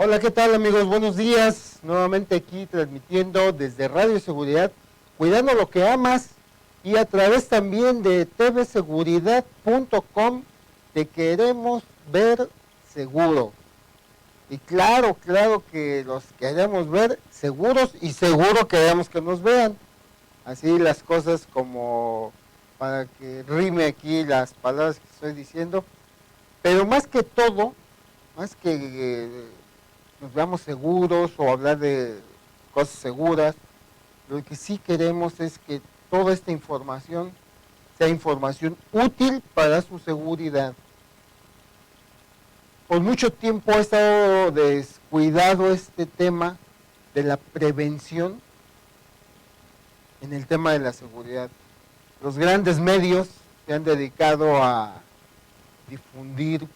Hola, ¿qué tal amigos? Buenos días. Nuevamente aquí transmitiendo desde Radio Seguridad, cuidando lo que amas y a través también de tvseguridad.com te queremos ver seguro. Y claro que los queremos ver seguros y seguro queremos que nos vean. Así las cosas como para que rime aquí las palabras que estoy diciendo. Pero más que nos veamos seguros o hablar de cosas seguras, lo que sí queremos es que toda esta información sea información útil para su seguridad. Por mucho tiempo ha estado descuidado este tema de la prevención en el tema de la seguridad. Los grandes medios se han dedicado a difundir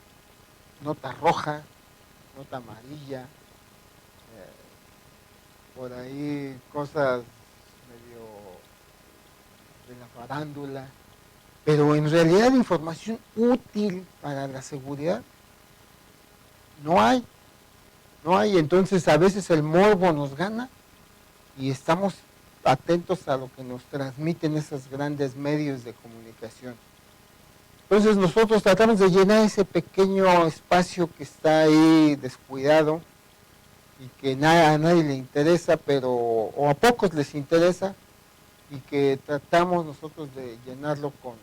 nota roja, nota amarilla, por ahí cosas medio de la farándula, pero en realidad información útil para la seguridad no hay, no hay. Entonces a veces el morbo nos gana y estamos atentos a lo que nos transmiten esos grandes medios de comunicación. Entonces nosotros tratamos de llenar ese pequeño espacio que está ahí descuidado y que a nadie le interesa, pero o a pocos les interesa, y que tratamos nosotros de llenarlo con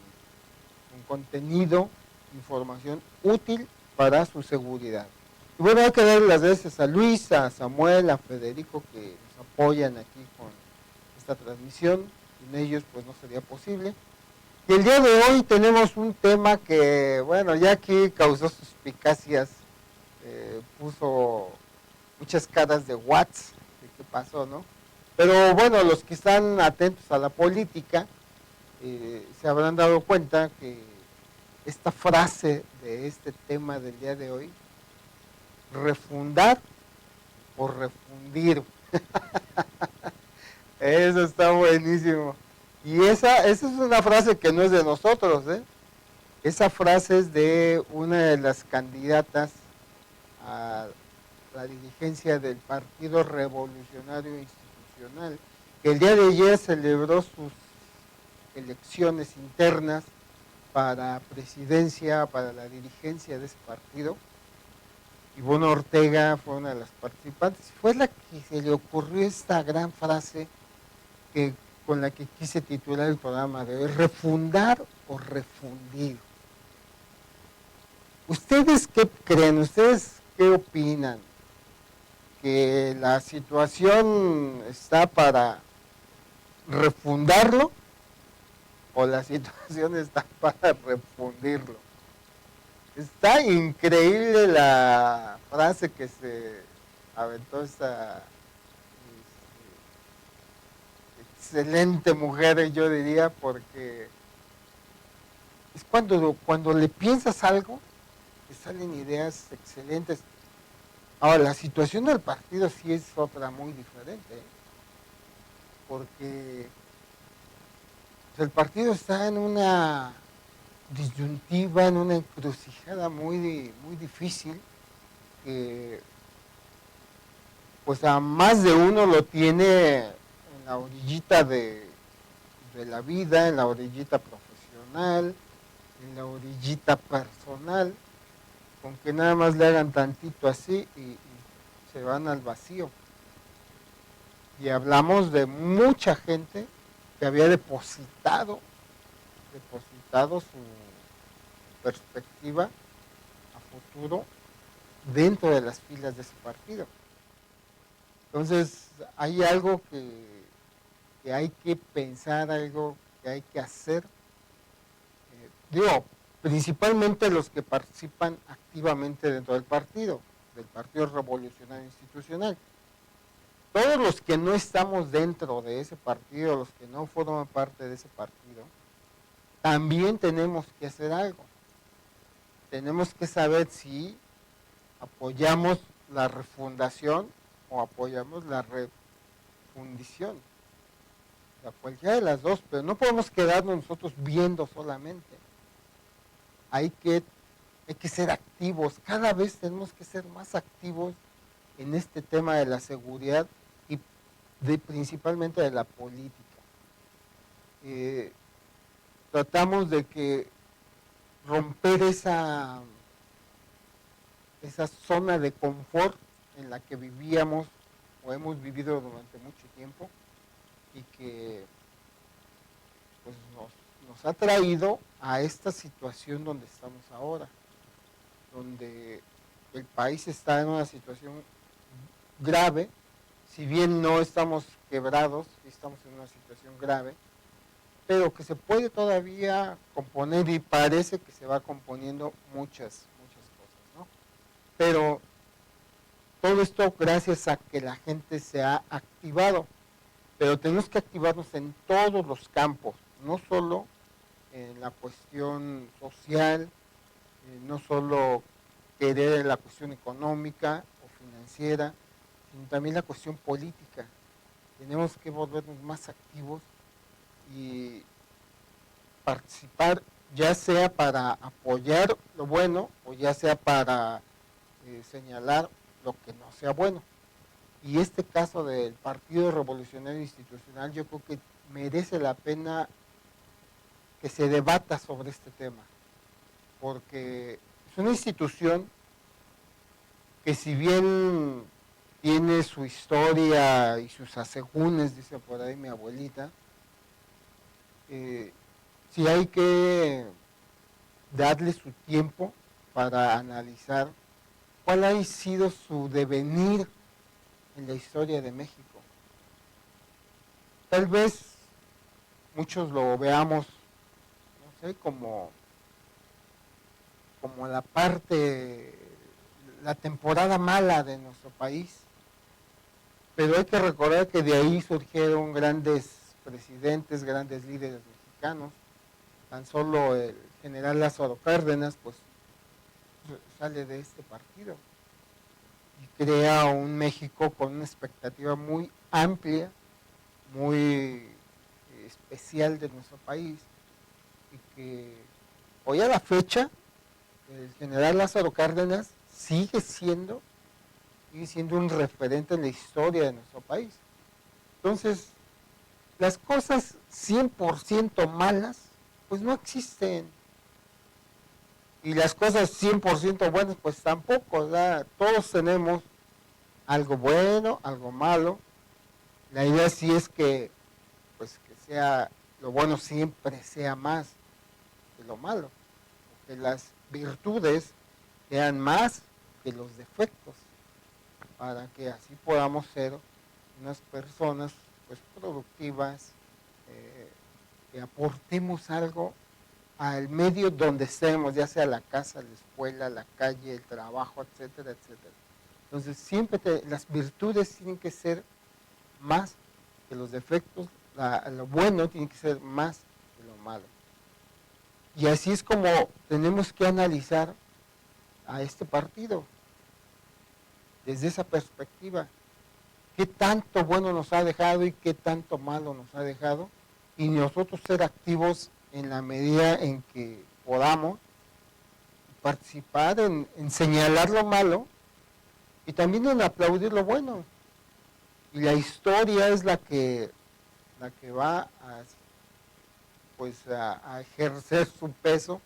contenido, información útil para su seguridad. Y bueno, hay que darle las gracias a Luis, a Samuel, a Federico que nos apoyan aquí con esta transmisión. Sin ellos pues no sería posible. Y el día de hoy tenemos un tema que, bueno, ya aquí causó suspicacias, puso muchas caras de whats, de qué pasó, ¿no? Pero bueno, los que están atentos a la política se habrán dado cuenta que esta frase de este tema del día de hoy, refundar o refundir, eso está buenísimo. Y esa es una frase que no es de nosotros, ¿eh? Esa frase es de una de las candidatas a la dirigencia del Partido Revolucionario Institucional, que el día de ayer celebró sus elecciones internas para presidencia, para la dirigencia de ese partido. Ivonne Ortega fue una de las participantes, fue la que se le ocurrió esta gran frase que, con la que quise titular el programa de hoy, refundar o refundir. ¿Ustedes qué creen? ¿Ustedes qué opinan? ¿Que la situación está para refundarlo o la situación está para refundirlo? Está increíble la frase que se aventó esta excelente mujer, yo diría, porque es cuando le piensas algo, te salen ideas excelentes. Ahora, la situación del partido sí es otra muy diferente, ¿eh? Porque pues, el partido está en una disyuntiva, en una encrucijada muy difícil, que pues a más de uno lo tiene en la orillita de la vida, en la orillita profesional, en la orillita personal, con que nada más le hagan tantito así y se van al vacío. Y hablamos de mucha gente que había depositado su perspectiva a futuro dentro de las filas de ese partido. Entonces, hay algo que hay que pensar, algo que hay que hacer. Digo, principalmente los que participan activamente dentro del Partido Revolucionario Institucional. Todos los que no estamos dentro de ese partido, los que no forman parte de ese partido, también tenemos que hacer algo. Tenemos que saber si apoyamos la refundación o apoyamos la refundición. O sea, cualquiera de las dos, pero no podemos quedarnos nosotros viendo solamente. Hay que ser activos, cada vez tenemos que ser más activos en este tema de la seguridad y principalmente de la política. Tratamos de que romper esa zona de confort en la que vivíamos o hemos vivido durante mucho tiempo y que pues nos ha traído a esta situación donde estamos ahora, donde el país está en una situación grave, si bien no estamos quebrados, estamos en una situación grave, pero que se puede todavía componer y parece que se va componiendo muchas cosas, ¿no? Pero todo esto gracias a que la gente se ha activado, pero tenemos que activarnos en todos los campos, no solo en la cuestión social, no solo querer la cuestión económica o financiera, sino también la cuestión política. Tenemos que volvernos más activos y participar, ya sea para apoyar lo bueno o ya sea para señalar lo que no sea bueno. Y este caso del Partido Revolucionario Institucional yo creo que merece la pena que se debata sobre este tema, porque es una institución que si bien tiene su historia y sus asegúnes, dice por ahí mi abuelita, sí hay que darle su tiempo para analizar cuál ha sido su devenir en la historia de México. Tal vez muchos lo veamos, no sé, como la temporada mala de nuestro país, pero hay que recordar que de ahí surgieron grandes presidentes, grandes líderes mexicanos. Tan solo el general Lázaro Cárdenas, pues sale de este partido y crea un México con una expectativa muy amplia, muy especial de nuestro país, y que hoy a la fecha el general Lázaro Cárdenas sigue siendo un referente en la historia de nuestro país. Entonces, las cosas 100% malas, pues no existen. Y las cosas 100% buenas, pues tampoco, ¿verdad? Todos tenemos algo bueno, algo malo. La idea sí es que, pues que sea, lo bueno siempre sea más que lo malo. Que las virtudes sean más que los defectos, para que así podamos ser unas personas pues productivas, que aportemos algo al medio donde estemos, ya sea la casa, la escuela, la calle, el trabajo, etcétera, etcétera. Entonces siempre las virtudes tienen que ser más que los defectos, lo bueno tiene que ser más que lo malo. Y así es como tenemos que analizar a este partido, desde esa perspectiva. ¿Qué tanto bueno nos ha dejado y qué tanto malo nos ha dejado? Y nosotros ser activos en la medida en que podamos, participar en señalar lo malo y también en aplaudir lo bueno. Y la historia es la que va a ejercer su peso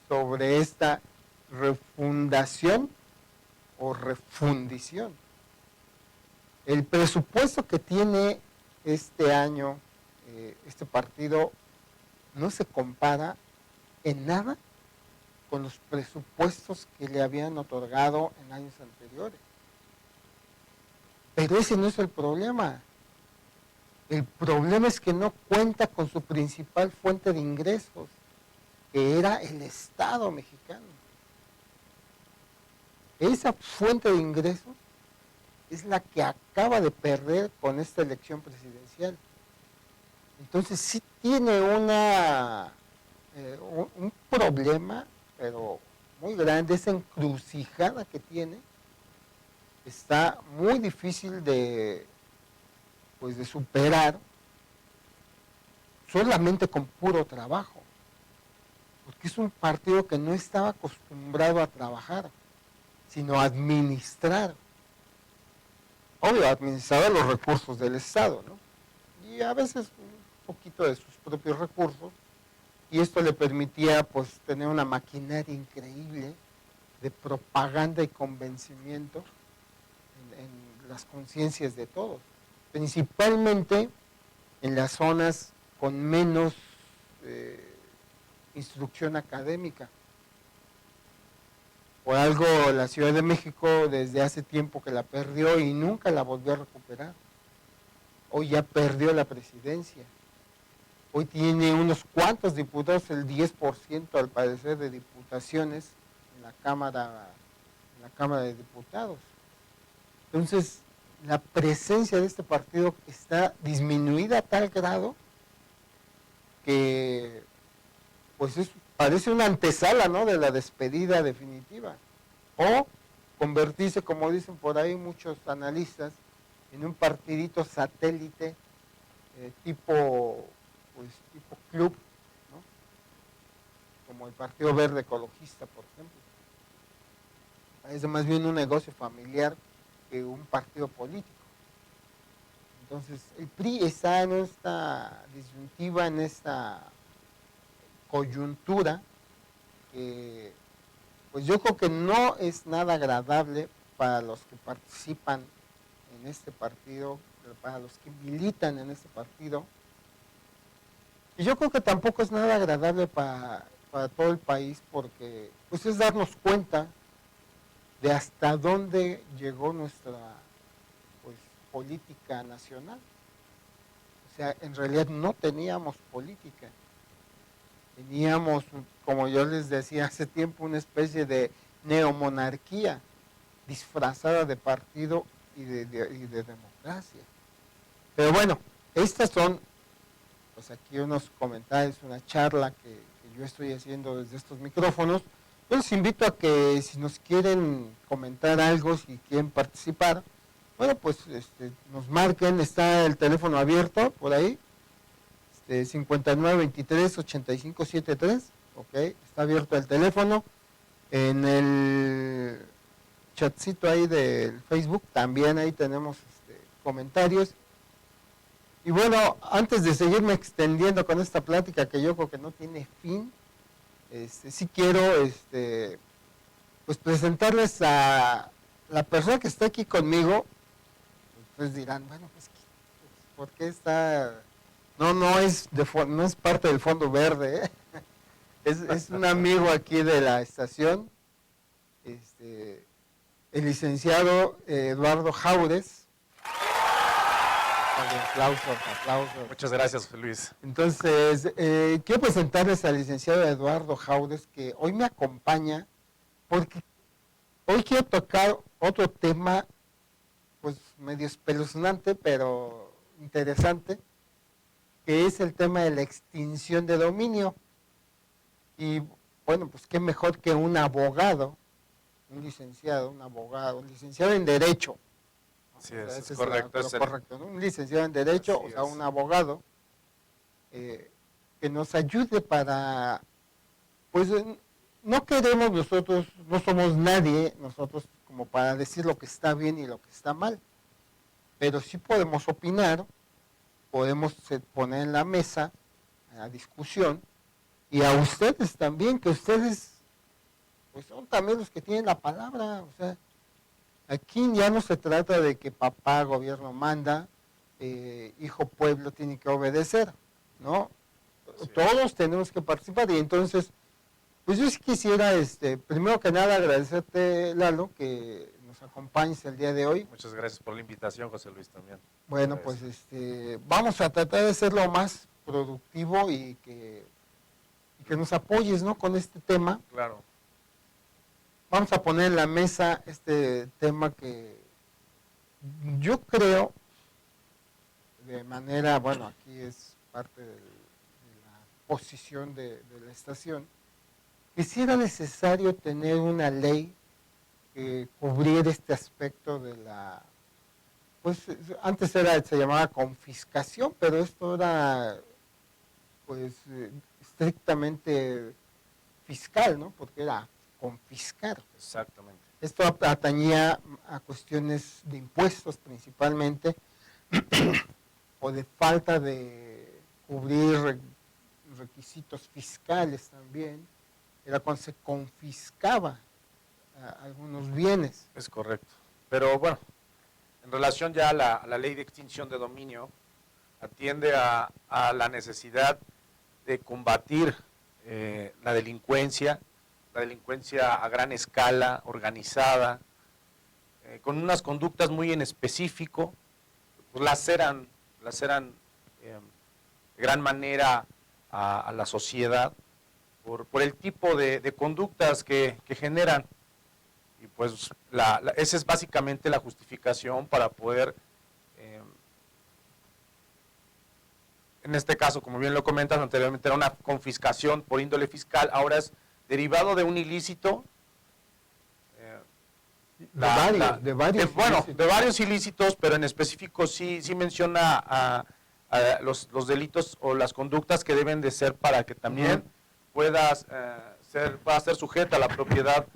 sobre esta refundación o refundición. El presupuesto que tiene este año este partido no se compara en nada con los presupuestos que le habían otorgado en años anteriores. Pero ese no es el problema. El problema es que no cuenta con su principal fuente de ingresos, que era el Estado mexicano. Esa fuente de ingresos es la que acaba de perder con esta elección presidencial. Entonces sí tiene un problema, pero muy grande, esa encrucijada que tiene, está muy difícil de superar solamente con puro trabajo, porque es un partido que no estaba acostumbrado a trabajar, sino a administrar. obvio, administraba los recursos del Estado, ¿no? Y a veces un poquito de sus propios recursos, y esto le permitía pues tener una maquinaria increíble de propaganda y convencimiento en las conciencias de todos, principalmente en las zonas con menos instrucción académica. Por algo la Ciudad de México desde hace tiempo que la perdió y nunca la volvió a recuperar. Hoy ya perdió la presidencia. Hoy tiene unos cuantos diputados, el 10% al parecer de diputaciones en la Cámara de Diputados. Entonces, la presencia de este partido está disminuida a tal grado que pues parece una antesala, ¿no?, de la despedida definitiva. O convertirse, como dicen por ahí muchos analistas, en un partidito satélite tipo club, ¿no?, como el Partido Verde Ecologista, por ejemplo. Es más bien un negocio familiar que un partido político. Entonces, el PRI está en esta disyuntiva, en esta coyuntura, que pues yo creo que no es nada agradable para los que participan en este partido, para los que militan en este partido. Y yo creo que tampoco es nada agradable para todo el país, porque pues es darnos cuenta de hasta dónde llegó nuestra pues política nacional. O sea, en realidad no teníamos política. Teníamos, como yo les decía hace tiempo, una especie de neomonarquía disfrazada de partido y de democracia. Pero bueno, estas son pues aquí unos comentarios, una charla que yo estoy haciendo desde estos micrófonos. Yo les invito a que si nos quieren comentar algo, si quieren participar, bueno, pues nos marquen, está el teléfono abierto por ahí, 5923-8573, ok, está abierto el teléfono. En el chatcito ahí del Facebook también ahí tenemos comentarios. Y bueno, antes de seguirme extendiendo con esta plática que yo creo que no tiene fin, sí quiero pues presentarles a la persona que está aquí conmigo. Ustedes dirán, bueno, pues, ¿por qué está? No, no es parte del Fondo Verde, ¿eh? Es un amigo aquí de la estación, el licenciado Eduardo Jaures. Aplausos. Muchas gracias, Luis. Entonces, quiero presentarles al licenciado Eduardo Jaures, que hoy me acompaña, porque hoy quiero tocar otro tema, pues medio espeluznante, pero interesante, que es el tema de la extinción de dominio. Y bueno, pues qué mejor que un abogado, un licenciado en Derecho. Sí, es correcto. Correcto, ¿no? Un licenciado en Derecho, o sea, un abogado que nos ayude para, pues no queremos nosotros, no somos nadie nosotros como para decir lo que está bien y lo que está mal, pero sí podemos opinar, podemos poner en la mesa, en la discusión, y a ustedes también, que ustedes pues son también los que tienen la palabra. O sea, aquí ya no se trata de que papá gobierno manda, hijo pueblo tiene que obedecer, ¿no? Sí. Todos tenemos que participar. Y entonces, pues yo sí quisiera, primero que nada, agradecerte, Lalo, que nos acompañes el día de hoy. Muchas gracias por la invitación, José Luis, también. Bueno, pues vamos a tratar de ser lo más productivo y que nos apoyes, ¿no?, con este tema. Claro. Vamos a poner en la mesa este tema que yo creo, de manera, bueno, aquí es parte de la posición de la estación, que si era necesario tener una ley que cubriera este aspecto de la, pues antes se llamaba confiscación, pero esto era pues estrictamente fiscal, ¿no?, porque era confiscar. Exactamente. Esto atañía a cuestiones de impuestos principalmente, o de falta de cubrir requisitos fiscales también. Era cuando se confiscaba algunos bienes. Es correcto. Pero bueno, en relación ya a la ley de extinción de dominio, atiende a la necesidad de combatir la delincuencia a gran escala, organizada, con unas conductas muy en específico, pues laceran de gran manera a la sociedad por el tipo de conductas que generan. Y pues esa es básicamente la justificación para poder, en este caso, como bien lo comentas anteriormente, era una confiscación por índole fiscal, ahora es derivado de un ilícito. De varios de varios ilícitos, pero en específico sí menciona a los delitos o las conductas que deben de ser para que también pueda ser sujeta a la propiedad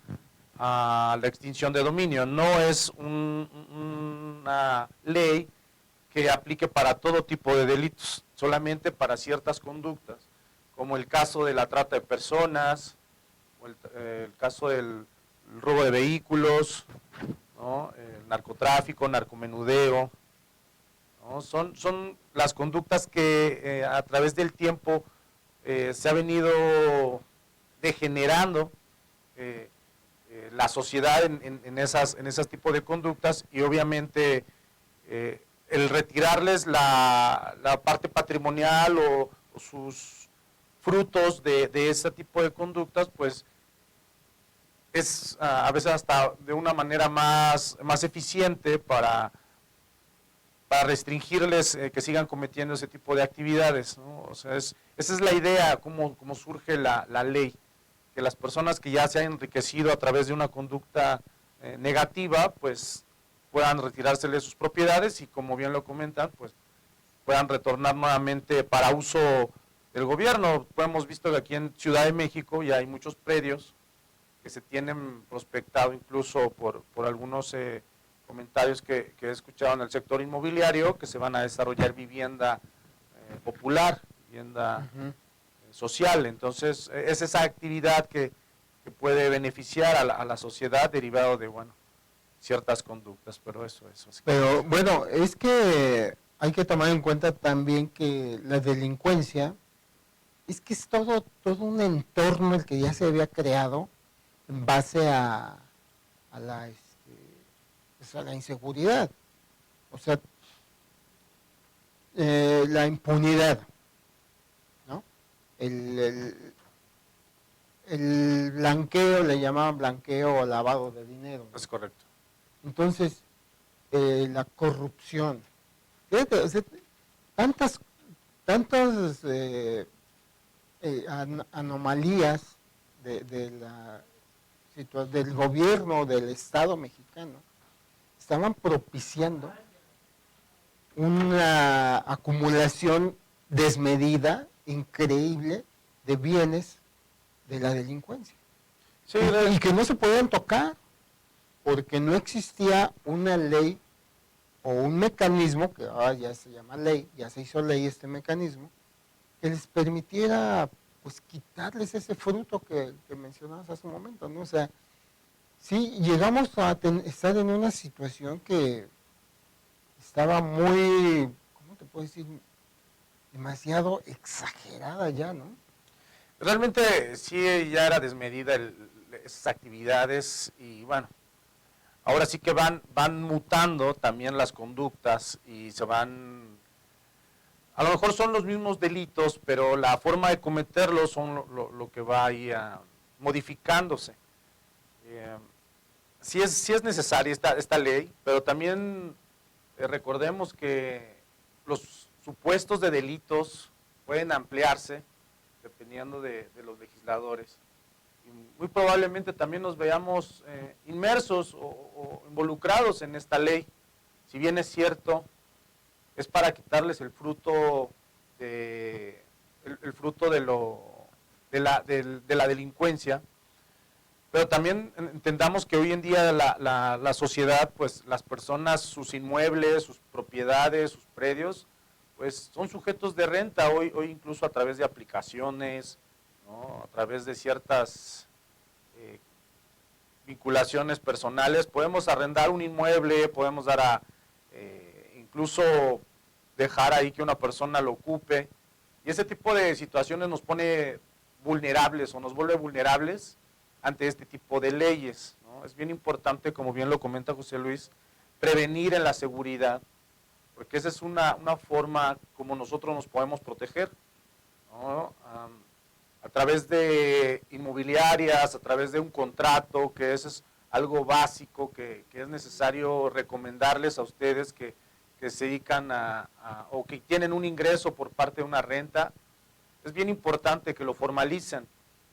a la extinción de dominio. No es una ley que aplique para todo tipo de delitos, solamente para ciertas conductas, como el caso de la trata de personas, o el caso del robo de vehículos, ¿no? El narcotráfico, narcomenudeo, ¿no? Son las conductas que a través del tiempo se ha venido degenerando la sociedad en esas tipos de conductas, y obviamente el retirarles la parte patrimonial o sus frutos de ese tipo de conductas, pues es a veces hasta de una manera más eficiente para restringirles que sigan cometiendo ese tipo de actividades, ¿no? O sea, esa es la idea, cómo surge la ley, que las personas que ya se han enriquecido a través de una conducta negativa, pues puedan retirárseles sus propiedades y, como bien lo comentan, pues puedan retornar nuevamente para uso del gobierno. Pues hemos visto que aquí en Ciudad de México ya hay muchos predios que se tienen prospectado incluso por algunos comentarios que he escuchado en el sector inmobiliario, que se van a desarrollar vivienda popular, vivienda social. Entonces es esa actividad que puede beneficiar a la sociedad derivado de ciertas conductas, pero eso es. Pero bueno, es que hay que tomar en cuenta también que la delincuencia es que es todo un entorno el que ya se había creado en base a pues a la inseguridad, o sea, la impunidad, ¿no? El blanqueo, le llamaban blanqueo o lavado de dinero, ¿no? Es correcto. Entonces, la corrupción, fíjate, o sea, tantas anomalías del gobierno del Estado mexicano estaban propiciando una acumulación desmedida, increíble, de bienes de la delincuencia. Sí, y que no se podían tocar, porque no existía una ley o un mecanismo, que ahora ya se llama ley, ya se hizo ley este mecanismo, que les permitiera pues quitarles ese fruto que mencionabas hace un momento, ¿no? O sea, sí llegamos a estar en una situación que estaba muy, ¿cómo te puedo decir? Demasiado exagerada ya, ¿no? Realmente sí ya era desmedida esas actividades, y bueno, ahora sí que van mutando también las conductas y se van, a lo mejor son los mismos delitos, pero la forma de cometerlos son lo que va ahí modificándose. Sí es necesaria esta ley, pero también recordemos que los supuestos de delitos pueden ampliarse dependiendo de los legisladores. Y muy probablemente también nos veamos inmersos o involucrados en esta ley. Si bien es cierto, es para quitarles el fruto de la delincuencia, Pero también entendamos que hoy en día la sociedad, pues las personas, sus inmuebles, sus propiedades, sus predios, pues son sujetos de renta, hoy incluso a través de aplicaciones, ¿no? A través de ciertas eh, vinculaciones personales, podemos arrendar un inmueble, podemos dar incluso dejar ahí que una persona lo ocupe, y ese tipo de situaciones nos pone vulnerables o nos vuelve vulnerables ante este tipo de leyes, ¿no? Es bien importante, como bien lo comenta José Luis, prevenir en la seguridad, porque esa es una forma como nosotros nos podemos proteger, ¿no? A través de inmobiliarias, a través de un contrato, que eso es algo básico que es necesario recomendarles a ustedes que se dedican o que tienen un ingreso por parte de una renta. Es bien importante que lo formalicen,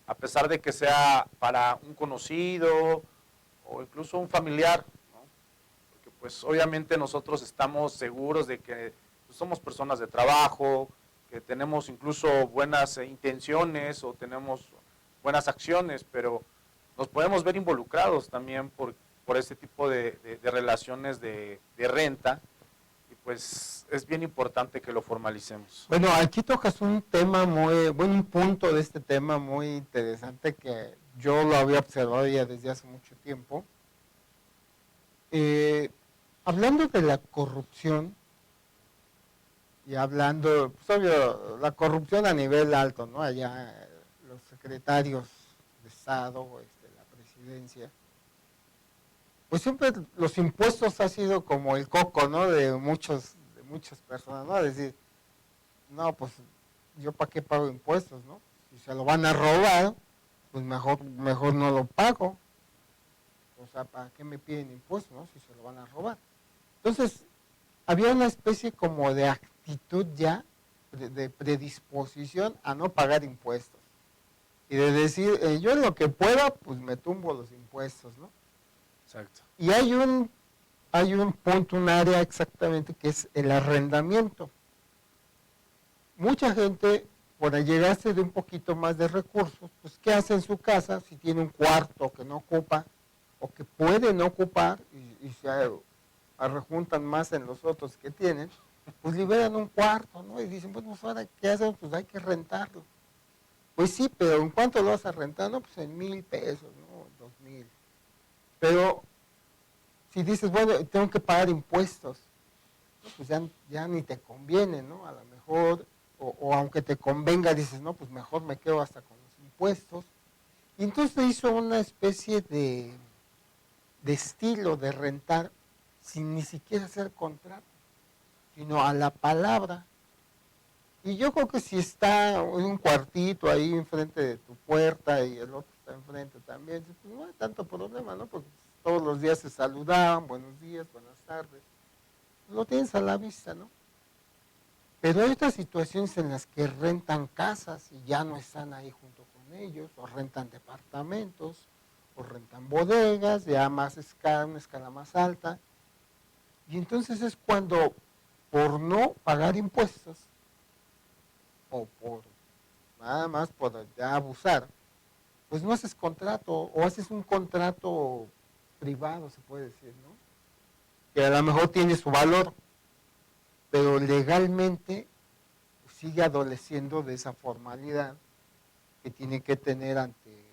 a pesar de que sea para un conocido o incluso un familiar, ¿no? Porque pues obviamente nosotros estamos seguros de que pues, somos personas de trabajo, que tenemos incluso buenas intenciones o tenemos buenas acciones, pero nos podemos ver involucrados también por este tipo de relaciones de renta, y pues es bien importante que lo formalicemos. Bueno, aquí tocas un tema un punto de este tema muy interesante que yo lo había observado ya desde hace mucho tiempo. Hablando de la corrupción y hablando, pues obvio, la corrupción a nivel alto, ¿no? Allá los secretarios de Estado, la presidencia, pues siempre los impuestos ha sido como el coco, ¿no? De muchas personas, ¿no? Es decir, no, pues yo para qué pago impuestos, ¿no? Si se lo van a robar, pues mejor no lo pago. O sea, ¿para qué me piden impuestos, no? Si se lo van a robar. Entonces, había una especie como de actitud ya, de predisposición a no pagar impuestos. Y de decir, yo en lo que pueda, pues me tumbo los impuestos, ¿no? Exacto. Y hay un punto, un área exactamente que es el arrendamiento. Mucha gente, por allegarse de un poquito más de recursos, pues ¿qué hace en su casa si tiene un cuarto que no ocupa o que puede no ocupar y se arrejuntan más en los otros que tienen? Pues liberan un cuarto, ¿no? Y dicen, pues ahora, ¿qué hacen? Pues hay que rentarlo. Pues sí, pero ¿en cuánto lo vas a rentar? No, pues en 1,000 pesos, ¿no? 2,000. Pero si dices, bueno, tengo que pagar impuestos, ¿no? Pues ya ni te conviene, ¿no? A lo mejor, o aunque te convenga, dices, no, pues mejor me quedo hasta con los impuestos. Y entonces se hizo una especie de estilo de rentar sin ni siquiera hacer contrato, sino a la palabra. Y yo creo que si está un cuartito ahí enfrente de tu puerta y el otro está enfrente también, pues no hay tanto problema, ¿no? Porque todos los días se saludaban, buenos días, buenas tardes. Lo tienes a la vista, ¿no? Pero hay otras situaciones en las que rentan casas y ya no están ahí junto con ellos, o rentan departamentos, o rentan bodegas, ya más una escala más alta. Y entonces es cuando, por no pagar impuestos, o por nada más por ya abusar, pues no haces contrato, o haces un contrato privado, se puede decir, ¿no? Que a lo mejor tiene su valor, pero legalmente sigue adoleciendo de esa formalidad que tiene que tener ante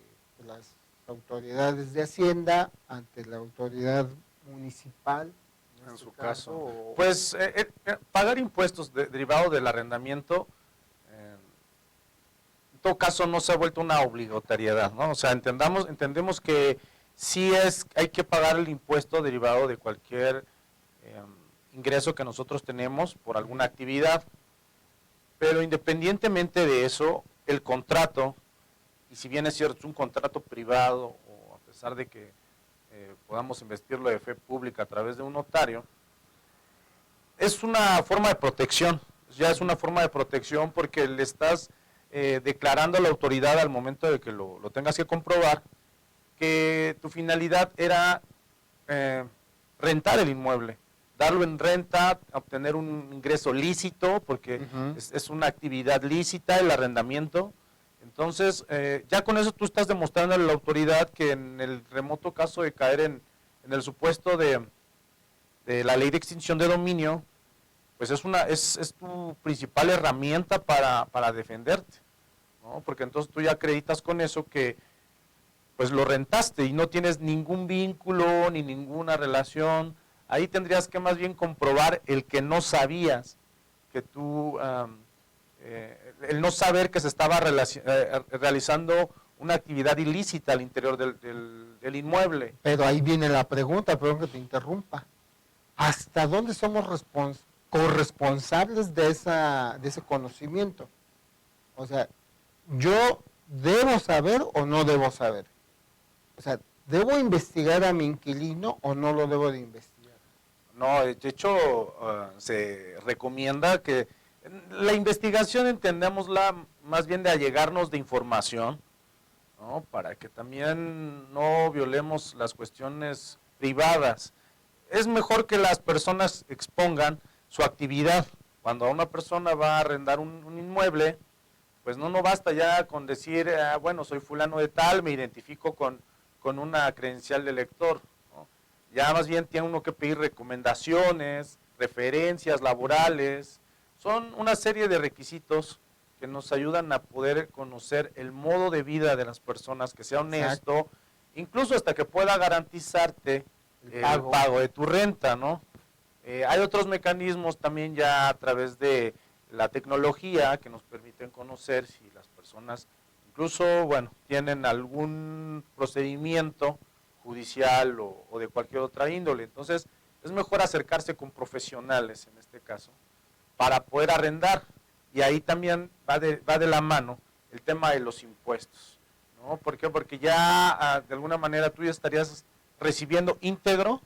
las autoridades de Hacienda, ante la autoridad municipal, en su caso. Pues pagar impuestos derivados del arrendamiento, en todo caso no se ha vuelto una obligatoriedad, ¿no? O sea, entendemos que sí hay que pagar el impuesto derivado de cualquier ingreso que nosotros tenemos por alguna actividad, pero independientemente de eso, el contrato, y si bien es cierto, es un contrato privado, o a pesar de que podamos investirlo de fe pública a través de un notario, es una forma de protección, ya es una forma de protección porque le estás declarando a la autoridad al momento de que lo tengas que comprobar, que tu finalidad era rentar el inmueble, darlo en renta, obtener un ingreso lícito, porque es una actividad lícita el arrendamiento. Entonces, ya con eso tú estás demostrando a la autoridad que en el remoto caso de caer en el supuesto de la ley de extinción de dominio, pues es tu principal herramienta para defenderte, ¿no? Porque entonces tú ya acreditas con eso que pues lo rentaste y no tienes ningún vínculo ni ninguna relación. Ahí tendrías que más bien comprobar el que no sabías, que tú, el no saber que se estaba realizando una actividad ilícita al interior del inmueble. Pero ahí viene la pregunta, perdón que te interrumpa. ¿Hasta dónde somos corresponsables de ese conocimiento? O sea, ¿yo debo saber o no debo saber? O sea, ¿debo investigar a mi inquilino o no lo debo de investigar? No, de hecho, se recomienda que la investigación entendémosla más bien de allegarnos de información, ¿no? Para que también no violemos las cuestiones privadas. Es mejor que las personas expongan su actividad. Cuando una persona va a arrendar un inmueble, pues no basta ya con decir, bueno, soy fulano de tal, me identifico con una credencial de lector, ¿no? Ya más bien tiene uno que pedir recomendaciones, referencias laborales, son una serie de requisitos que nos ayudan a poder conocer el modo de vida de las personas, que sea honesto, exacto, incluso hasta que pueda garantizarte el pago de tu renta, ¿no? Hay otros mecanismos también ya a través de la tecnología que nos permiten conocer si las personas incluso, bueno, tienen algún procedimiento judicial o de cualquier otra índole. Entonces, es mejor acercarse con profesionales en este caso para poder arrendar. Y ahí también va de la mano el tema de los impuestos, ¿no? ¿Por qué? Porque ya de alguna manera tú ya estarías recibiendo íntegro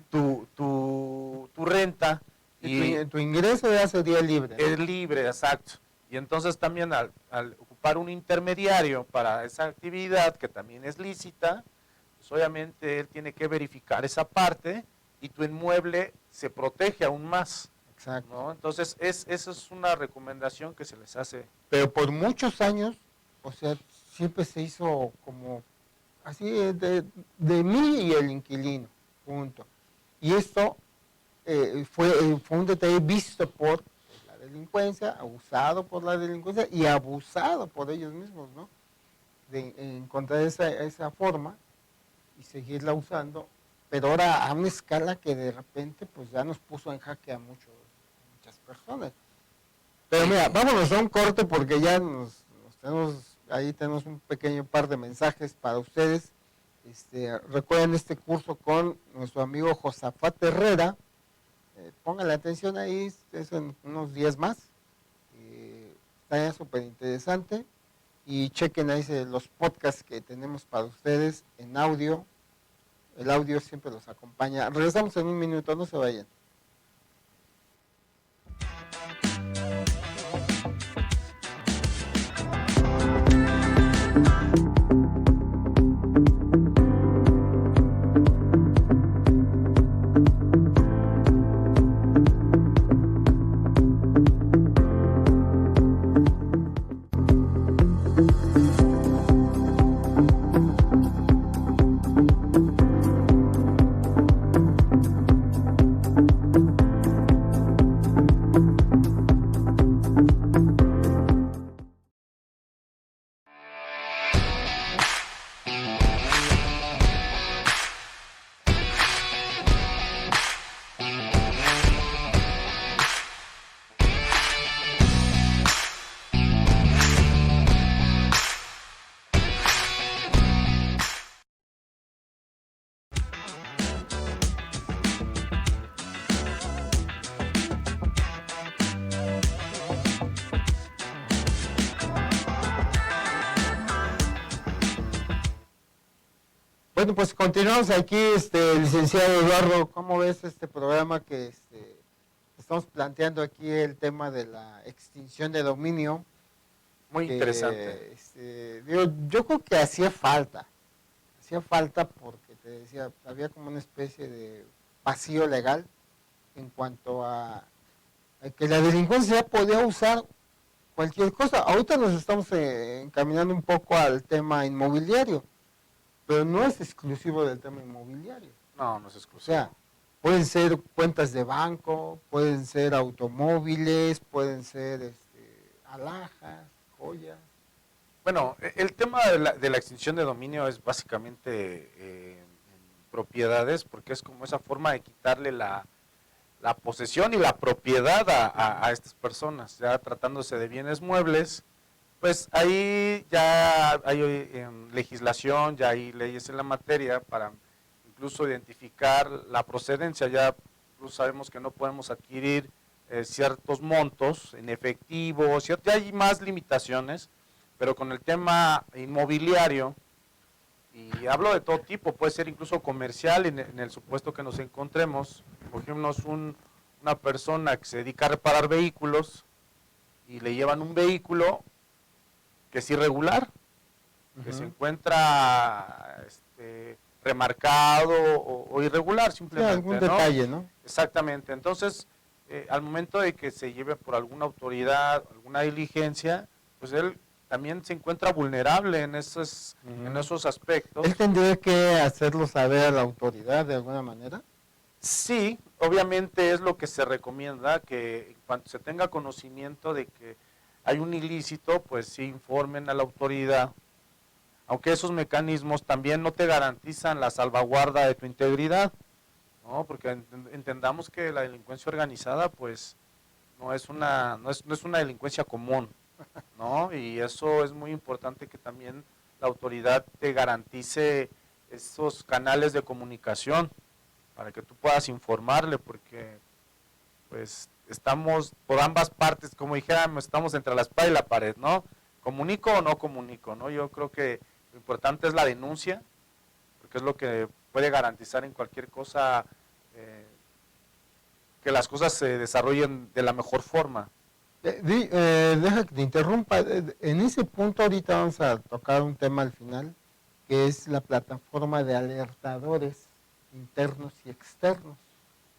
tu renta. Y tu ingreso ya sería libre, ¿no? Es libre, exacto. Y entonces también al ocupar un intermediario para esa actividad, que también es lícita, pues obviamente él tiene que verificar esa parte y tu inmueble se protege aún más. Exacto. ¿No? Entonces, esa es una recomendación que se les hace. Pero por muchos años, o sea, siempre se hizo como así de mí y el inquilino, punto. Y esto fue un detalle visto por la delincuencia, abusado por la delincuencia y abusado por ellos mismos, ¿no? De encontrar esa forma y seguirla usando, pero ahora a una escala que de repente pues ya nos puso en jaque a muchas personas. Pero mira, vámonos a un corte porque ya ahí tenemos un pequeño par de mensajes para ustedes. Recuerden este curso con nuestro amigo Josafat Herrera. Pónganle atención ahí, es en unos días más. Está súper interesante. Y chequen ahí los podcasts que tenemos para ustedes en audio. El audio siempre los acompaña. Regresamos en un minuto, no se vayan. Bueno, pues continuamos aquí, licenciado Eduardo, ¿cómo ves este programa que estamos planteando aquí el tema de la extinción de dominio? Muy interesante. Yo creo que hacía falta porque te decía, había como una especie de vacío legal en cuanto a que la delincuencia podía usar cualquier cosa. Ahorita nos estamos encaminando un poco al tema inmobiliario, pero no es exclusivo del tema inmobiliario. No, no es O exclusivo. sea, pueden ser cuentas de banco, pueden ser automóviles, pueden ser alhajas, joyas. Bueno, el tema de la extinción de dominio es básicamente en propiedades, porque es como esa forma de quitarle la posesión y la propiedad a estas personas, ya tratándose de bienes muebles, pues ahí ya hay legislación, ya hay leyes en la materia para incluso identificar la procedencia, ya sabemos que no podemos adquirir ciertos montos en efectivo, ya hay más limitaciones, pero con el tema inmobiliario, y hablo de todo tipo, puede ser incluso comercial en el supuesto que nos encontremos, cogemos una persona que se dedica a reparar vehículos y le llevan un vehículo que es irregular, que se encuentra remarcado o irregular Sí, simplemente, algún ¿no? detalle, ¿no? Exactamente, entonces al momento de que se lleve por alguna autoridad, alguna diligencia, pues él también se encuentra vulnerable en esos aspectos. ¿Él tendría que hacerlo saber a la autoridad de alguna manera? Sí, obviamente es lo que se recomienda, que en cuanto se tenga conocimiento de que hay un ilícito, pues sí informen a la autoridad, aunque esos mecanismos también no te garantizan la salvaguarda de tu integridad, ¿no? Porque entendamos que la delincuencia organizada, pues, no es una delincuencia común, ¿no? Y eso es muy importante que también la autoridad te garantice esos canales de comunicación para que tú puedas informarle, porque pues estamos por ambas partes, como dijéramos, estamos entre la espada y la pared, ¿no? ¿Comunico o no comunico, no? Yo creo que lo importante es la denuncia, porque es lo que puede garantizar en cualquier cosa que las cosas se desarrollen de la mejor forma. Deja que te interrumpa. En ese punto ahorita vamos a tocar un tema al final, que es la plataforma de alertadores internos y externos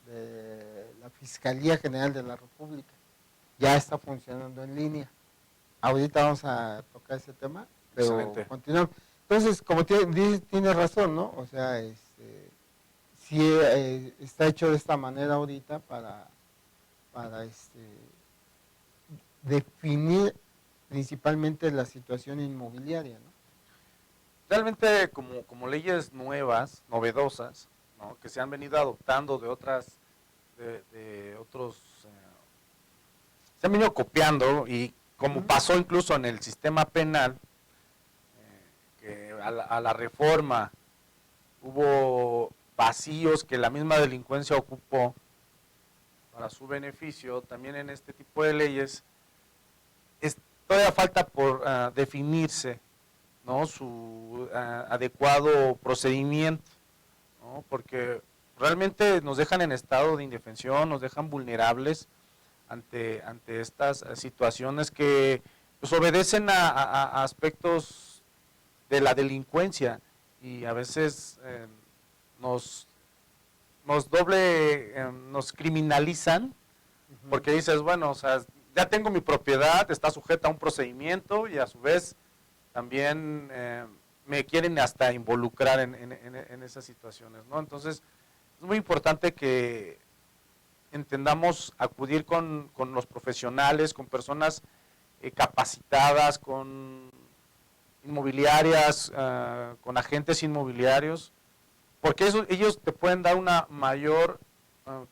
de la Fiscalía General de la República. Ya está funcionando en línea. Ahorita vamos a tocar ese tema, pero Excelente. continuamos. Entonces, como tiene razón, ¿no? O sea, sí está hecho de esta manera ahorita para definir principalmente la situación inmobiliaria, ¿no? Realmente como leyes nuevas, novedosas, ¿no? Que se han venido adoptando de otros, se han venido copiando y como pasó incluso en el sistema penal, que a la reforma hubo vacíos que la misma delincuencia ocupó para su beneficio, también en este tipo de leyes todavía falta por definirse, ¿no? Su adecuado procedimiento, ¿no? Porque realmente nos dejan en estado de indefensión, nos dejan vulnerables ante estas situaciones que pues, obedecen a aspectos de la delincuencia y a veces nos nos criminalizan porque dices, bueno, o sea, ya tengo mi propiedad, está sujeta a un procedimiento y a su vez también me quieren hasta involucrar en esas situaciones, ¿no? Entonces, es muy importante que entendamos acudir con los profesionales, con personas capacitadas, con inmobiliarias, con agentes inmobiliarios, porque ellos te pueden dar una mayor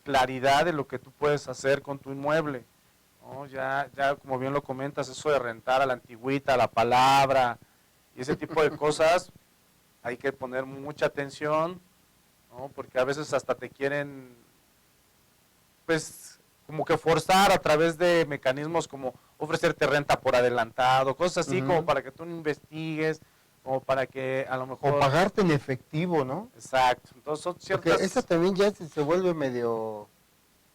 claridad de lo que tú puedes hacer con tu inmueble, ¿no? Ya como bien lo comentas, eso de rentar a la antigüita, a la palabra y ese tipo de cosas, hay que poner mucha atención, ¿no? Porque a veces hasta te quieren, pues, como que forzar a través de mecanismos como ofrecerte renta por adelantado, cosas así como para que tú no investigues, como para que a lo mejor... O pagarte en efectivo, ¿no? Exacto, entonces son ciertas... Porque eso también ya se vuelve medio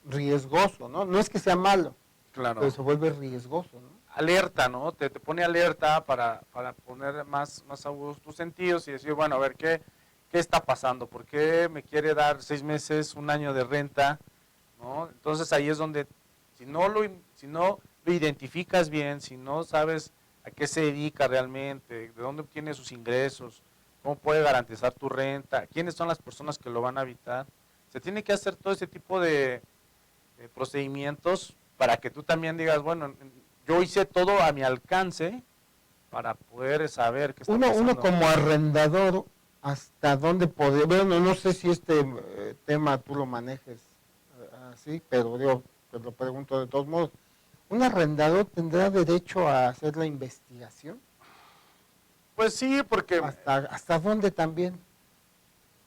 riesgoso, ¿no? No es que sea malo, claro. pero se vuelve riesgoso, ¿no? Alerta, ¿no? Te pone alerta para poner más a gusto tus sentidos y decir, bueno, a ver, ¿qué está pasando? ¿Por qué me quiere dar 6 meses, un año de renta? ¿No? Entonces ahí es donde, si no lo identificas bien, si no sabes a qué se dedica realmente, de dónde obtiene sus ingresos, cómo puede garantizar tu renta, quiénes son las personas que lo van a habitar, se tiene que hacer todo ese tipo de procedimientos para que tú también digas, bueno, yo hice todo a mi alcance para poder saber qué está Uno pasando. como arrendador, ¿hasta dónde podría? Bueno, no sé si este tema tú lo manejes así, pero digo, te lo pregunto de todos modos. ¿Un arrendador tendrá derecho a hacer la investigación? Pues sí, porque ¿Hasta dónde también?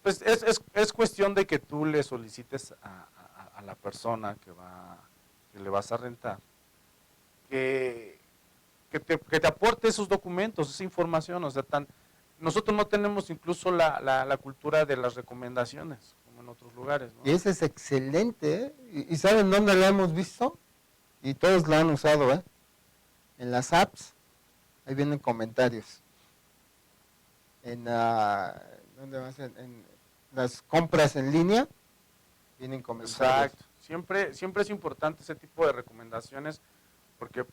pues es cuestión de que tú le solicites a la persona que le vas a rentar que te aporte esos documentos, esa información. O sea, nosotros no tenemos incluso la cultura de las recomendaciones, como en otros lugares, ¿no? Y ese es excelente, ¿eh? ¿Y saben dónde la hemos visto? Y todos la han usado, ¿eh? En las apps, ahí vienen comentarios. ¿Dónde vas? En las compras en línea, vienen comentarios. Exacto. Siempre es importante ese tipo de recomendaciones porque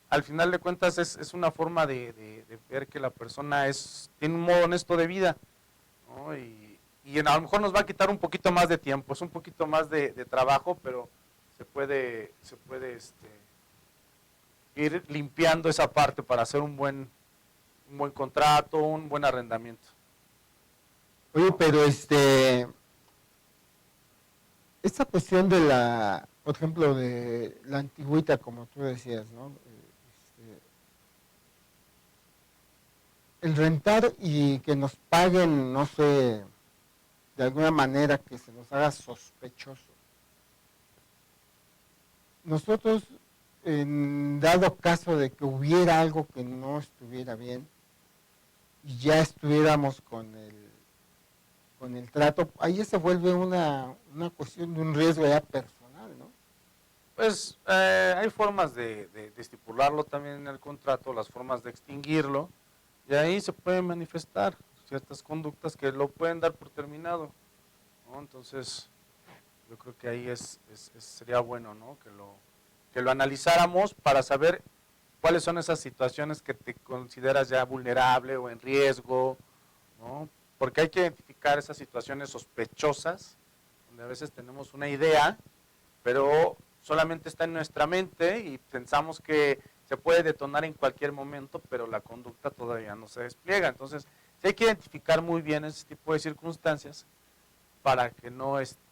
al final de cuentas es una forma de ver que la persona tiene un modo honesto de vida, ¿no? Y a lo mejor nos va a quitar un poquito más de tiempo, es un poquito más de trabajo, pero se puede ir limpiando esa parte para hacer un buen contrato, un buen arrendamiento. Oye, pero esta cuestión de por ejemplo, de la antigüita, como tú decías, ¿no? El rentar y que nos paguen, no sé, de alguna manera que se nos haga sospechoso. Nosotros, en dado caso de que hubiera algo que no estuviera bien, y ya estuviéramos con el trato, ahí se vuelve una cuestión de un riesgo ya personal, ¿no? Pues hay formas de estipularlo también en el contrato, las formas de extinguirlo, y ahí se pueden manifestar ciertas conductas que lo pueden dar por terminado, ¿no? Entonces, yo creo que ahí sería bueno, ¿no? Que lo analizáramos para saber cuáles son esas situaciones que te consideras ya vulnerable o en riesgo, ¿no? Porque hay que identificar esas situaciones sospechosas, donde a veces tenemos una idea, pero solamente está en nuestra mente y pensamos que se puede detonar en cualquier momento, pero la conducta todavía no se despliega. Entonces, sí hay que identificar muy bien ese tipo de circunstancias para que no estemos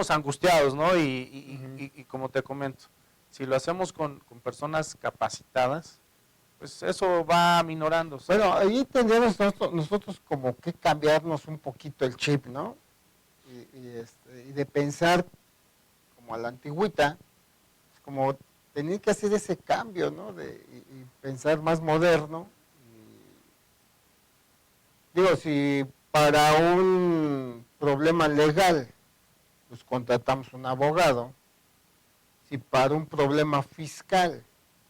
angustiados, ¿no? Y como te comento, si lo hacemos con personas capacitadas, pues eso va minorando. Bueno, ahí tendríamos nosotros como que cambiarnos un poquito el chip, ¿no? Y de pensar como a la antigüita, como tener que hacer ese cambio, ¿no? Y pensar más moderno. Digo, si para un problema legal, pues contratamos un abogado. Si para un problema fiscal,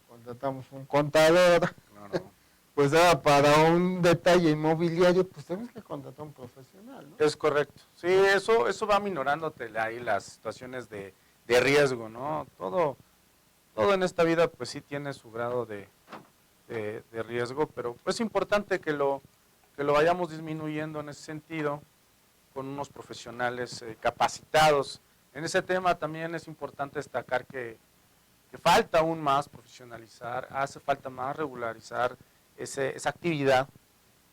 contratamos un contador. No. Pues para un detalle inmobiliario, pues tenemos que contratar a un profesional, ¿no? Es correcto. Sí, eso va minorándote ahí las situaciones de riesgo, ¿no? Todo en esta vida pues sí tiene su grado de riesgo, pero pues es importante que lo vayamos disminuyendo en ese sentido con unos profesionales capacitados. En ese tema también es importante destacar que falta aún más profesionalizar, hace falta más regularizar esa actividad,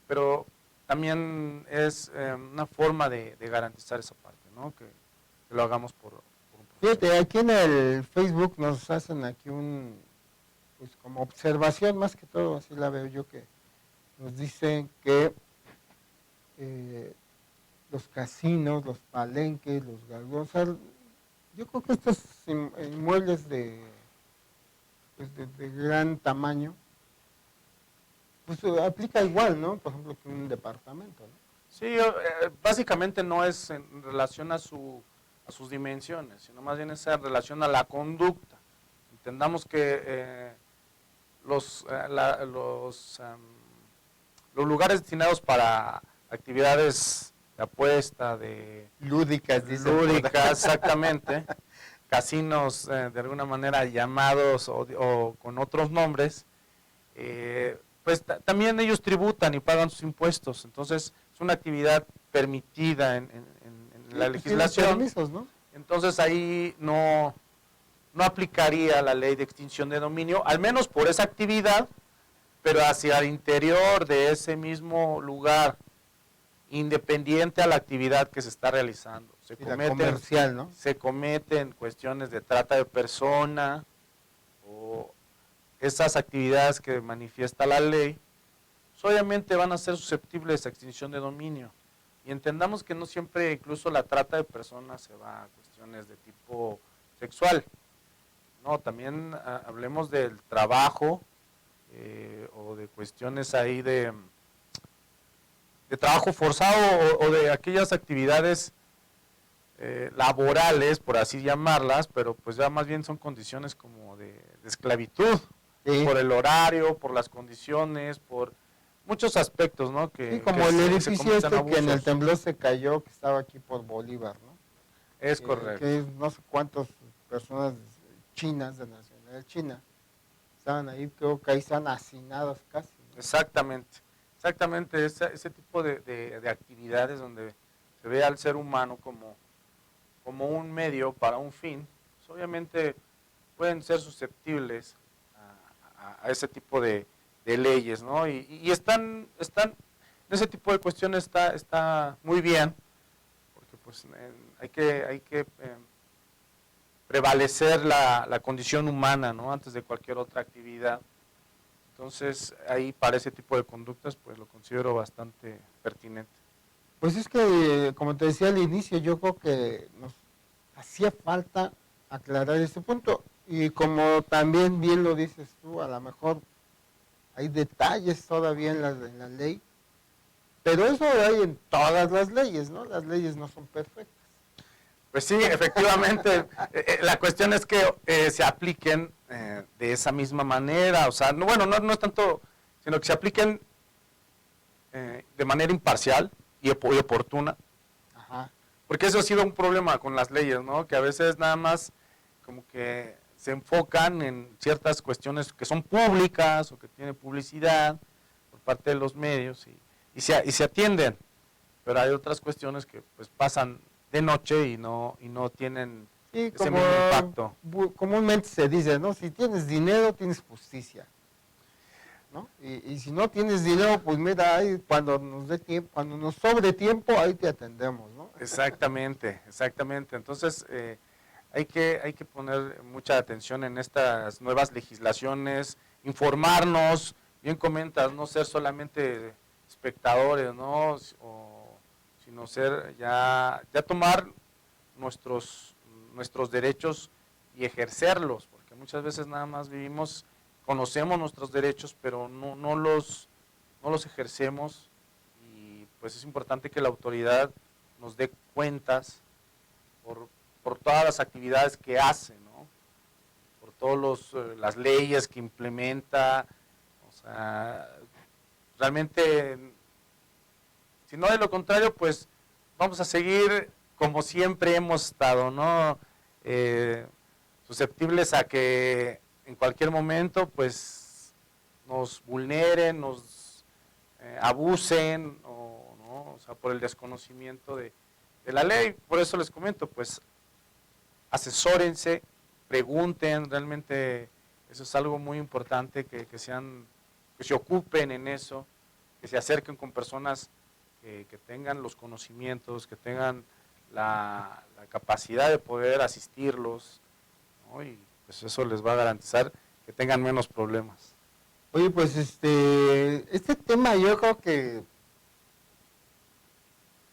pero también es una forma de garantizar esa parte, ¿no? Que lo hagamos por un profesional. Fíjate, aquí en el Facebook nos hacen aquí pues como observación, más que todo, así la veo yo, que nos dicen que los casinos, los palenques, los galgos, yo creo que estos inmuebles pues de gran tamaño, pues aplica igual, ¿no? Por ejemplo, que un departamento, ¿no? Sí, básicamente no es en relación a sus dimensiones, sino más bien es en relación a la conducta. Entendamos que los lugares destinados para actividades de apuesta, Lúdicas, exactamente, casinos de alguna manera llamados o con otros nombres, pues también ellos tributan y pagan sus impuestos. Entonces es una actividad permitida en la pues tienen legislación. permisos, ¿no? Entonces ahí no aplicaría la ley de extinción de dominio, al menos por esa actividad, pero hacia el interior de ese mismo lugar, independiente a la actividad que se está realizando. Y la comercial, ¿no? Se cometen cuestiones de trata de persona o esas actividades que manifiesta la ley, pues obviamente van a ser susceptibles a extinción de dominio. Y entendamos que no siempre incluso la trata de personas se va a cuestiones de tipo sexual. No, también hablemos del trabajo o de cuestiones ahí de trabajo forzado o de aquellas actividades laborales, por así llamarlas, pero pues ya más bien son condiciones como de esclavitud, Sí. por el horario, por las condiciones, por muchos aspectos, ¿no? Sí, como el edificio este que en el temblor se cayó, que estaba aquí por Bolívar, ¿no? Es correcto. Que no sé cuántas personas chinas, de nacionalidad china, estaban ahí, creo que ahí están hacinados casi, ¿no? Exactamente, exactamente, ese tipo de actividades donde se ve al ser humano como un medio para un fin, pues obviamente pueden ser susceptibles a ese tipo de leyes, ¿no? Y están, ese tipo de cuestiones está muy bien, porque pues hay que prevalecer la condición humana, ¿no? Antes de cualquier otra actividad. Entonces, ahí para ese tipo de conductas, pues lo considero bastante pertinente. Pues es que, como te decía al inicio, yo creo que nos hacía falta aclarar este punto. Y como también bien lo dices tú, a lo mejor hay detalles todavía en la ley, pero eso hay en todas las leyes, ¿no? Las leyes no son perfectas. Pues sí, efectivamente, la cuestión es que se apliquen de esa misma manera, o sea, no es tanto, sino que se apliquen de manera imparcial y oportuna. Ajá. Porque eso ha sido un problema con las leyes, ¿no? Que a veces nada más como que se enfocan en ciertas cuestiones que son públicas o que tienen publicidad por parte de los medios y se atienden, pero hay otras cuestiones que pues pasan de noche y no tienen Sí, ese mismo impacto. Comúnmente se dice, ¿no? Si tienes dinero, tienes justicia, ¿no? Y si no tienes dinero, pues mira, ahí cuando nos dé tiempo, cuando nos sobre tiempo, ahí te atendemos, ¿no? Exactamente. Entonces, hay que poner mucha atención en estas nuevas legislaciones, informarnos, bien comentas, no ser solamente espectadores, ¿no? Sino ser ya tomar nuestros derechos y ejercerlos, porque muchas veces nada más conocemos nuestros derechos, pero no los ejercemos, y pues es importante que la autoridad nos dé cuentas por todas las actividades que hace, ¿no? Por todas las leyes que implementa, o sea, realmente, si no de lo contrario, pues vamos a seguir como siempre hemos estado, ¿no? Susceptibles a que en cualquier momento, pues, nos vulneren, nos abusen, ¿no? O sea, por el desconocimiento de la ley. Por eso les comento, pues, asesórense, pregunten, realmente eso es algo muy importante, que se ocupen en eso, que se acerquen con personas que tengan los conocimientos, que tengan la capacidad de poder asistirlos, ¿no? Y pues eso les va a garantizar que tengan menos problemas. Oye, pues este tema yo creo que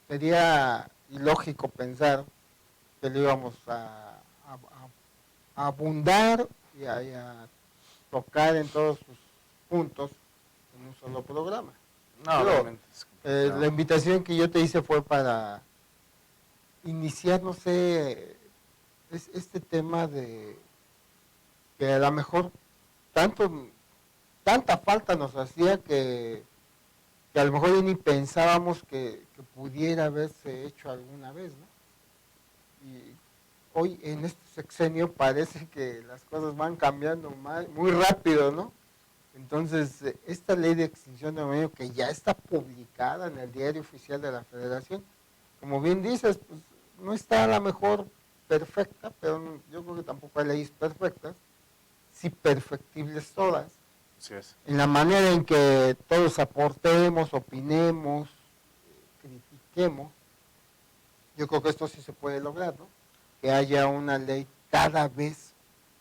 sería ilógico pensar que lo íbamos a abundar y a tocar en todos sus puntos en un solo programa. No, realmente es complicado. La invitación que yo te hice fue para iniciar, no sé, este tema de que a lo mejor tanta falta nos hacía que a lo mejor ni pensábamos que pudiera haberse hecho alguna vez, ¿no? Y hoy en este sexenio parece que las cosas van cambiando muy rápido, ¿no? Entonces, esta ley de extinción de dominio que ya está publicada en el Diario Oficial de la Federación, como bien dices, pues no está a lo mejor perfecta, pero yo creo que tampoco hay leyes perfectas, sí perfectibles todas, Así es. en la manera en que todos aportemos, opinemos, critiquemos. Yo creo que esto sí se puede lograr, ¿no? Que haya una ley cada vez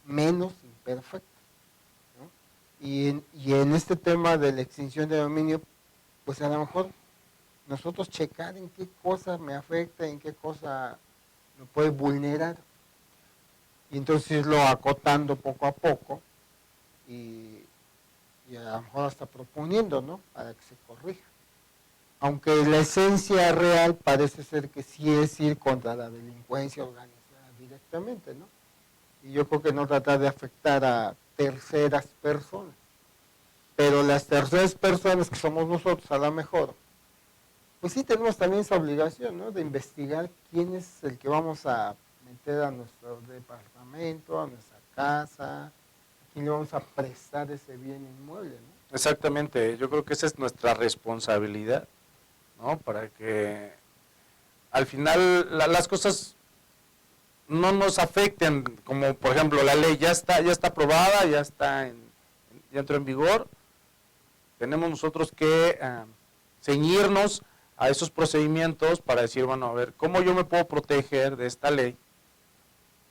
menos imperfecta. Y en este tema de la extinción de dominio, pues a lo mejor nosotros checar en qué cosa me afecta, en qué cosa me puede vulnerar. Y entonces irlo acotando poco a poco y a lo mejor hasta proponiendo, ¿no? Para que se corrija. Aunque la esencia real parece ser que sí es ir contra la delincuencia organizada directamente, ¿no? Y yo creo que no tratar de afectar a terceras personas. Pero las terceras personas que somos nosotros, a lo mejor, pues sí tenemos también esa obligación, ¿no? De investigar quién es el que vamos a meter a nuestro departamento, a nuestra casa, a quién le vamos a prestar ese bien inmueble, ¿no? Exactamente, yo creo que esa es nuestra responsabilidad, ¿no? Para que al final las cosas no nos afecten, como por ejemplo la ley ya está aprobada, ya entró en vigor. Tenemos nosotros que ceñirnos a esos procedimientos para decir, bueno, a ver, ¿cómo yo me puedo proteger de esta ley?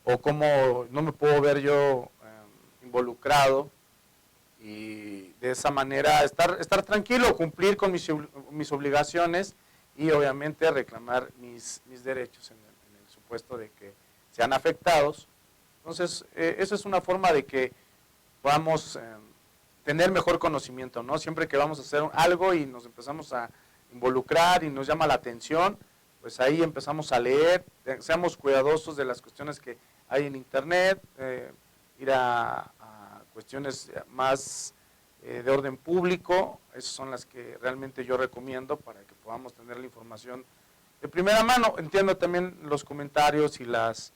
O cómo no me puedo ver yo involucrado y de esa manera estar tranquilo, cumplir con mis obligaciones y obviamente reclamar mis derechos en el supuesto de que sean afectados. Entonces, esa es una forma de que podamos tener mejor conocimiento, ¿no? Siempre que vamos a hacer algo y nos empezamos a involucrar y nos llama la atención, pues ahí empezamos a leer, seamos cuidadosos de las cuestiones que hay en internet, ir a cuestiones más de orden público, esas son las que realmente yo recomiendo para que podamos tener la información de primera mano. Entiendo también los comentarios y las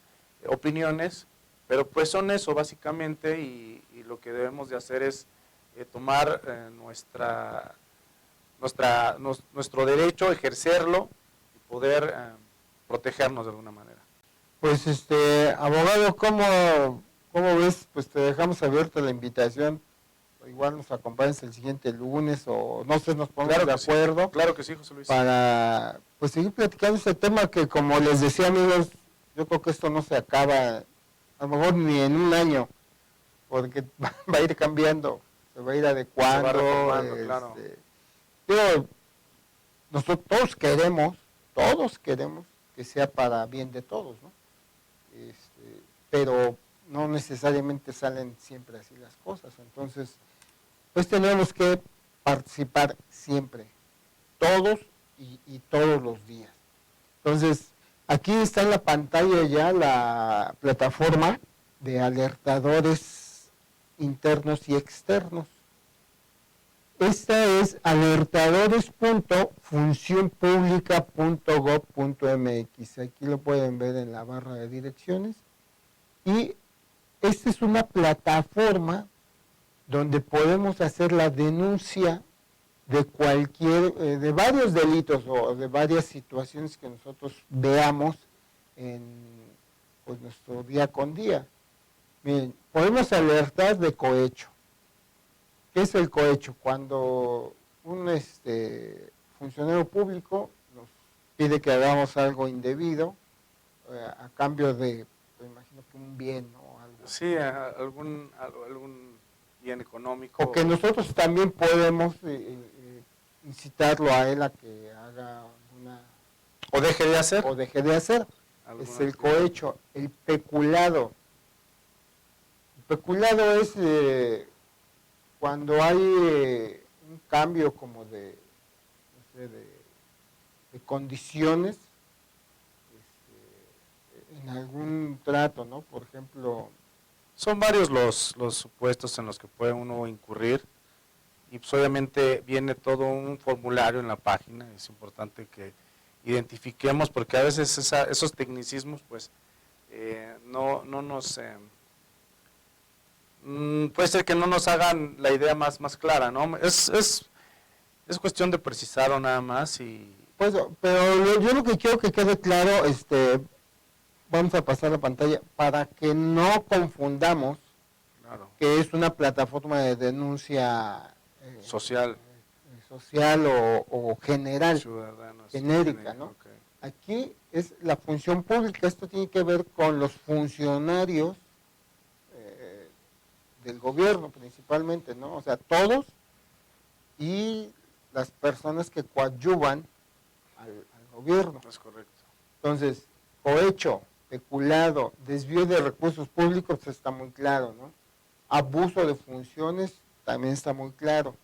opiniones, pero pues son eso básicamente y lo que debemos de hacer es tomar nuestro derecho, ejercerlo y poder protegernos de alguna manera. Pues abogado, ¿cómo ves? Pues te dejamos abierta la invitación. Igual nos acompañes el siguiente lunes o no sé, nos pongamos de acuerdo. Sí. Claro que sí, José Luis. Para pues seguir platicando este tema que, como les decía, amigos, yo creo que esto no se acaba a lo mejor ni en un año, porque va a ir cambiando, se va a ir adecuando. Se va reformando, claro. Pero nosotros todos queremos que sea para bien de todos, ¿no? Pero no necesariamente salen siempre así las cosas. Entonces, pues tenemos que participar siempre, todos y todos los días. Entonces, aquí está en la pantalla ya la plataforma de alertadores internos y externos. Esta es alertadores.funcionpublica.gov.mx. Aquí lo pueden ver en la barra de direcciones. Y esta es una plataforma donde podemos hacer la denuncia de de varios delitos o de varias situaciones que nosotros veamos en pues, nuestro día con día. Miren, podemos alertar de cohecho. ¿Qué es el cohecho? Cuando un funcionario público nos pide que hagamos algo indebido a cambio de, me imagino que un bien o algo. Sí, algún bien económico. O que nosotros también podemos incitarlo a él a que haga una... O deje de hacer. O deje de hacer. Es el cohecho. El peculado. El peculado es cuando hay un cambio como de condiciones en algún trato, ¿no? Por ejemplo... Son varios los supuestos en los que puede uno incurrir y pues obviamente viene todo un formulario en la página, es importante que identifiquemos porque a veces esos tecnicismos pues no nos... puede ser que no nos hagan la idea más clara, ¿no? Es cuestión de precisarlo nada más y... Pues, pero yo lo que quiero que quede claro, vamos a pasar la pantalla, para que no confundamos Claro. que es una plataforma de denuncia Social. social o general, Ciudadanos. genérica, ¿no? Okay. Aquí es la función pública, esto tiene que ver con los funcionarios del gobierno principalmente, ¿no? O sea, todos y las personas que coadyuvan al gobierno. Es correcto. Entonces, cohecho, peculado, desvío de recursos públicos pues está muy claro, ¿no? Abuso de funciones también está muy claro.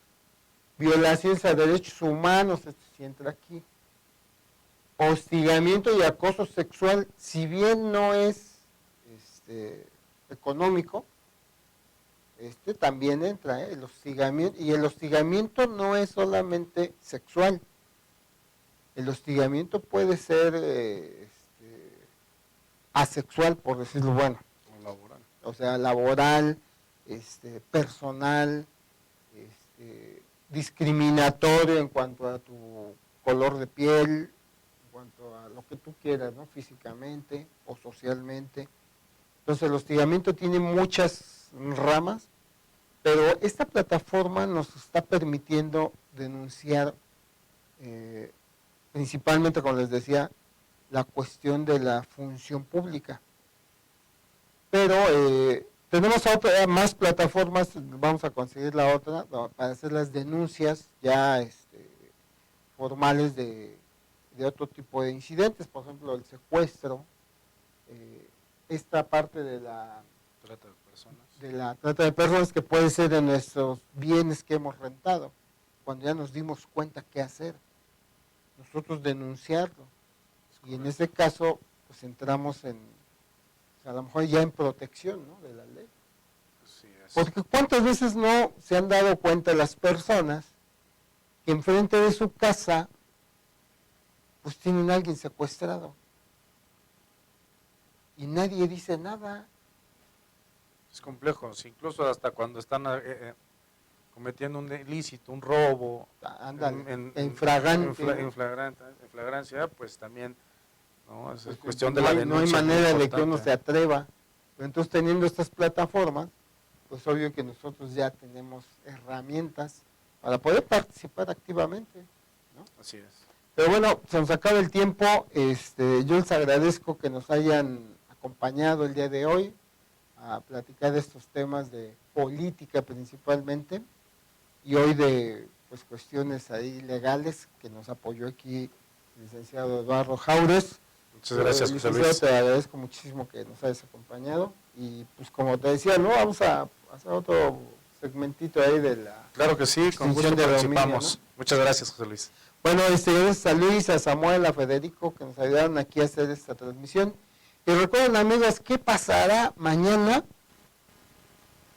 Violaciones a derechos humanos, esto sí entra aquí. Hostigamiento y acoso sexual, si bien no es económico, también entra, el hostigamiento, y el hostigamiento no es solamente sexual. El hostigamiento puede ser asexual, por decirlo bueno. O laboral. O sea, laboral, personal, discriminatorio en cuanto a tu color de piel, en cuanto a lo que tú quieras, ¿no? Físicamente o socialmente. Entonces el hostigamiento tiene muchas ramas, pero esta plataforma nos está permitiendo denunciar principalmente, como les decía, la cuestión de la función pública. Pero tenemos más plataformas, vamos a conseguir la otra, para hacer las denuncias ya formales de otro tipo de incidentes, por ejemplo, el secuestro, esta parte de la Trata de personas. De la trata de personas, que puede ser de nuestros bienes que hemos rentado, cuando ya nos dimos cuenta qué hacer, nosotros denunciarlo, y en ese caso pues entramos en, o sea, a lo mejor ya en protección, ¿no?, de la ley. Así es. Porque cuántas veces no se han dado cuenta las personas que enfrente de su casa pues tienen a alguien secuestrado y nadie dice nada. Es complejo, incluso hasta cuando están cometiendo un ilícito, un robo, En flagrancia, pues también, ¿no? Es pues, cuestión de la denuncia. No hay manera de que uno se atreva. Pero entonces, teniendo estas plataformas, pues obvio que nosotros ya tenemos herramientas para poder participar activamente, ¿no? Así es. Pero bueno, se nos acaba el tiempo. Yo les agradezco que nos hayan acompañado el día de hoy a platicar de estos temas de política principalmente, y hoy de pues cuestiones ahí legales, que nos apoyó aquí el licenciado Eduardo Jaures. Muchas gracias, José Luis. Te agradezco muchísimo que nos hayas acompañado, y pues como te decía, ¿no?, vamos a hacer otro segmentito ahí de la... Claro que sí, con gusto participamos. ¿No? Muchas gracias, José Luis. Bueno, gracias a Luis, a Samuel, a Federico, que nos ayudaron aquí a hacer esta transmisión. Y recuerden, amigos, ¿qué pasará mañana?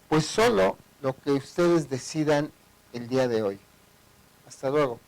Pues solo lo que ustedes decidan el día de hoy. Hasta luego.